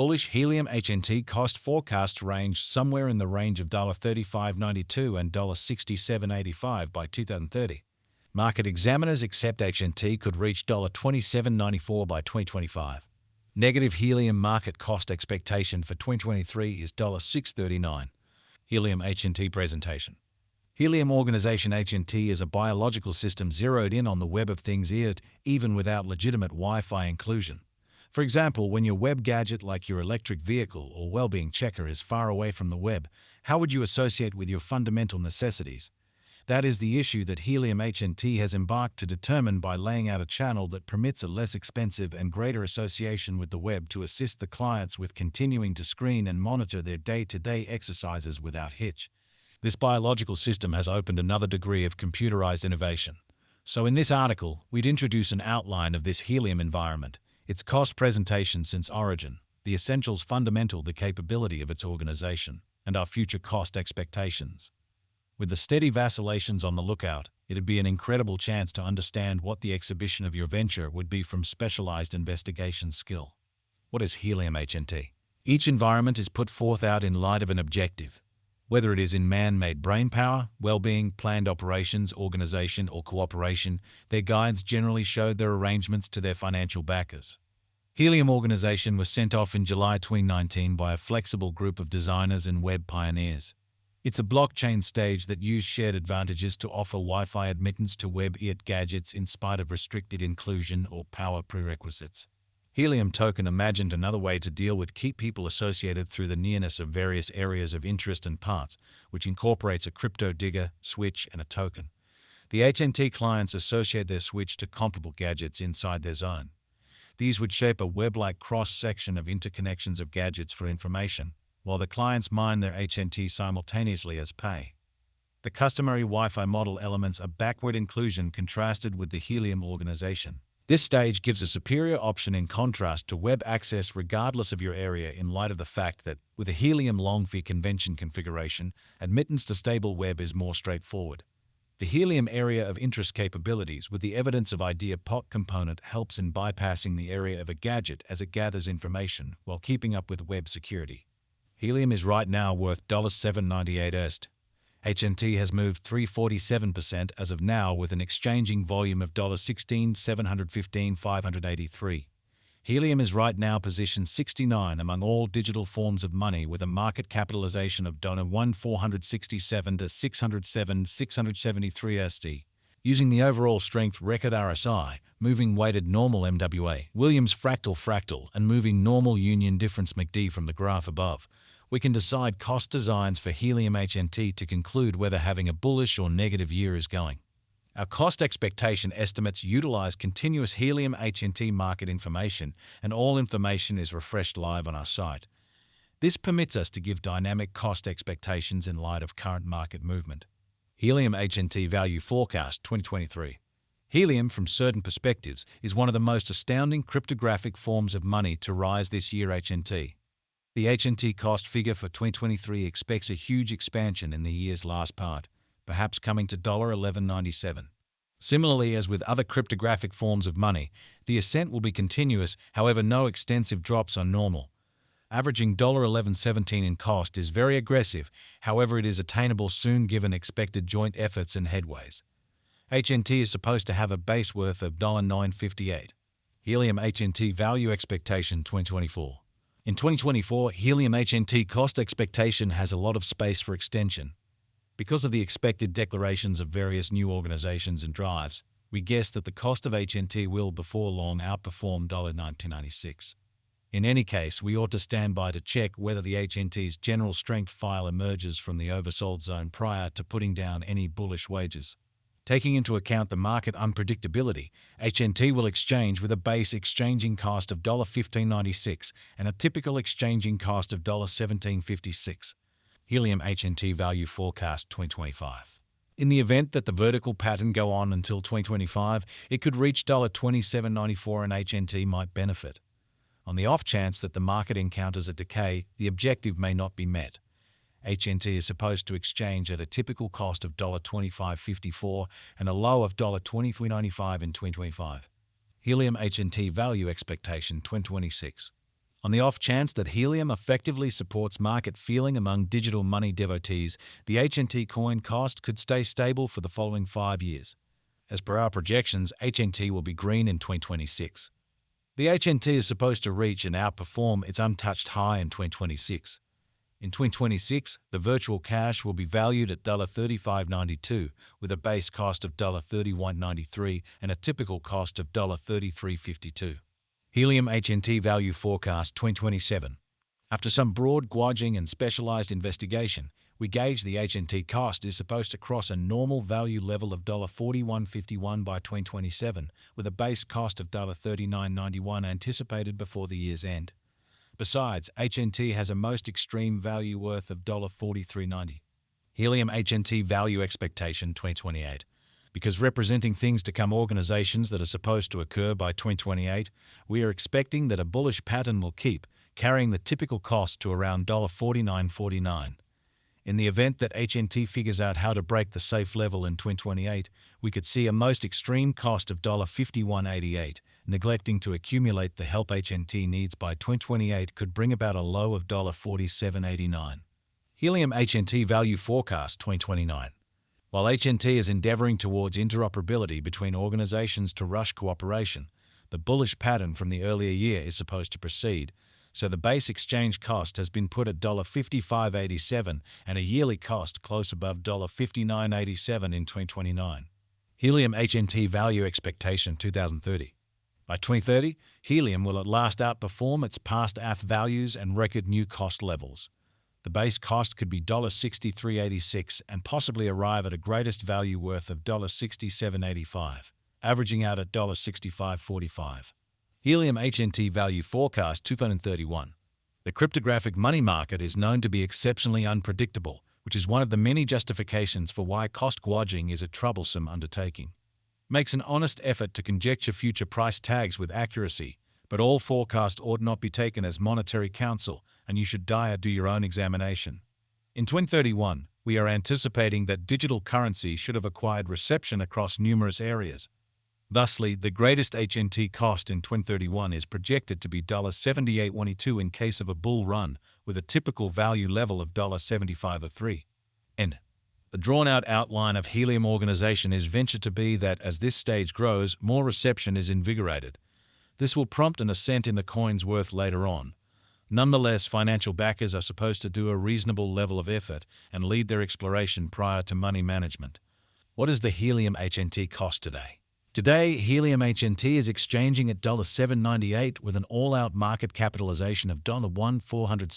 Bullish Helium HNT cost forecast range somewhere in the range of $35.92 and $67.85 by 2030. Market examiners accept HNT could reach $27.94 by 2025. Negative Helium market cost expectation for 2023 is $6.39. Helium HNT Presentation. Helium Organization HNT is a biological system zeroed in on the web of things even without legitimate Wi-Fi inclusion. For example, when your web gadget like your electric vehicle or well-being checker is far away from the web, how would you associate with your fundamental necessities? That is the issue that Helium HNT has embarked to determine by laying out a channel that permits a less expensive and greater association with the web to assist the clients with continuing to screen and monitor their day-to-day exercises without hitch. This biological system has opened another degree of computerized innovation. So in this article, we'd introduce an outline of this Helium environment, its cost presentation since origin, the essentials fundamental the capability of its organization, and our future cost expectations. With the steady vacillations on the lookout, it'd be an incredible chance to understand what the exhibition of your venture would be from specialized investigation skill. What is Helium HNT? Each environment is put forth out in light of an objective. Whether it is in man-made brainpower, well-being, planned operations, organization, or cooperation, their guides generally showed their arrangements to their financial backers. Helium Organization was sent off in July 2019 by a flexible group of designers and web pioneers. It's a blockchain stage that used shared advantages to offer Wi-Fi admittance to web-EAT gadgets in spite of restricted inclusion or power prerequisites. Helium Token imagined another way to deal with keep people associated through the nearness of various areas of interest and parts, which incorporates a crypto digger, switch, and a token. The HNT clients associate their switch to comparable gadgets inside their zone. These would shape a web-like cross-section of interconnections of gadgets for information, while the clients mine their HNT simultaneously as pay. The customary Wi-Fi model elements a backward inclusion contrasted with the Helium organization. This stage gives a superior option in contrast to web access regardless of your area in light of the fact that, with a Helium long-fee convention configuration, admittance to stable web is more straightforward. The Helium area of interest capabilities with the evidence of idea POC component helps in bypassing the area of a gadget as it gathers information while keeping up with web security. Helium is right now worth $7.98. HNT has moved 347% as of now with an exchanging volume of $16,715,583. Helium is right now positioned 69 among all digital forms of money with a market capitalization of $1,467 to $607,673 USD. Using the overall strength record RSI, moving weighted normal MWA, Williams fractal, and moving normal union difference MACD from the graph above, we can decide cost designs for Helium HNT to conclude whether having a bullish or negative year is going. Our cost expectation estimates utilize continuous Helium HNT market information, and all information is refreshed live on our site. This permits us to give dynamic cost expectations in light of current market movement. Helium HNT Value Forecast 2023. Helium, from certain perspectives, is one of the most astounding cryptographic forms of money to rise this year. HNT. The HNT cost figure for 2023 expects a huge expansion in the year's last part, perhaps coming to $11.97. Similarly, as with other cryptographic forms of money, the ascent will be continuous, however no extensive drops are normal. Averaging $11.17 in cost is very aggressive, however it is attainable soon given expected joint efforts and headways. HNT is supposed to have a base worth of $9.58. Helium HNT Value Expectation 2024. In 2024, Helium HNT cost expectation has a lot of space for extension. Because of the expected declarations of various new organizations and drives, we guess that the cost of HNT will before long outperform $19.96. In any case, we ought to stand by to check whether the HNT's general strength file emerges from the oversold zone prior to putting down any bullish wages. Taking into account the market unpredictability, HNT will exchange with a base exchanging cost of $15.96 and a typical exchanging cost of $17.56. Helium HNT Value Forecast 2025. In the event that the vertical pattern go on until 2025, it could reach $27.94 and HNT might benefit. On the off chance that the market encounters a decay, the objective may not be met. HNT is supposed to exchange at a typical cost of $25.54 and a low of $23.95 in 2025. Helium HNT Value Expectation 2026. On the off chance that Helium effectively supports market feeling among digital money devotees, the HNT coin cost could stay stable for the following 5 years. As per our projections, HNT will be green in 2026. The HNT is supposed to reach and outperform its untouched high in 2026. In 2026, the virtual cash will be valued at $35.92 with a base cost of $31.93 and a typical cost of $33.52. Helium HNT Value Forecast 2027. After some broad gauging and specialized investigation, we gauge the HNT cost is supposed to cross a normal value level of $41.51 by 2027, with a base cost of $39.91 anticipated before the year's end. Besides, HNT has a most extreme value worth of $43.90. Helium HNT Value Expectation 2028. Because representing things to come organizations that are supposed to occur by 2028, we are expecting that a bullish pattern will keep, carrying the typical cost to around $49.49. In the event that HNT figures out how to break the safe level in 2028, we could see a most extreme cost of $51.88. Neglecting to accumulate the help HNT needs by 2028 could bring about a low of $47.89. Helium HNT Value Forecast 2029. While HNT is endeavoring towards interoperability between organizations to rush cooperation, the bullish pattern from the earlier year is supposed to proceed, so the base exchange cost has been put at $55.87 and a yearly cost close above $59.87 in 2029. Helium HNT Value Expectation 2030. By 2030, Helium will at last outperform its past ATH values and record new cost levels. The base cost could be $63.86 and possibly arrive at a greatest value worth of $67.85, averaging out at $65.45. Helium HNT Value Forecast 2031. The cryptographic money market is known to be exceptionally unpredictable, which is one of the many justifications for why cost gauging is a troublesome undertaking. Makes an honest effort to conjecture future price tags with accuracy, but all forecast ought not be taken as monetary counsel, and you should do your own examination. In 2031, we are anticipating that digital currency should have acquired reception across numerous areas. Thusly, the greatest HNT cost in 2031 is projected to be $78.22 in case of a bull run, with a typical value level of $75.03. End. The drawn-out outline of Helium organization is ventured to be that as this stage grows, more reception is invigorated. This will prompt an ascent in the coin's worth later on. Nonetheless, financial backers are supposed to do a reasonable level of effort and lead their exploration prior to money management. What is the Helium HNT cost today? Today, Helium HNT is exchanging at $7.98 with an all-out market capitalization of $1,460.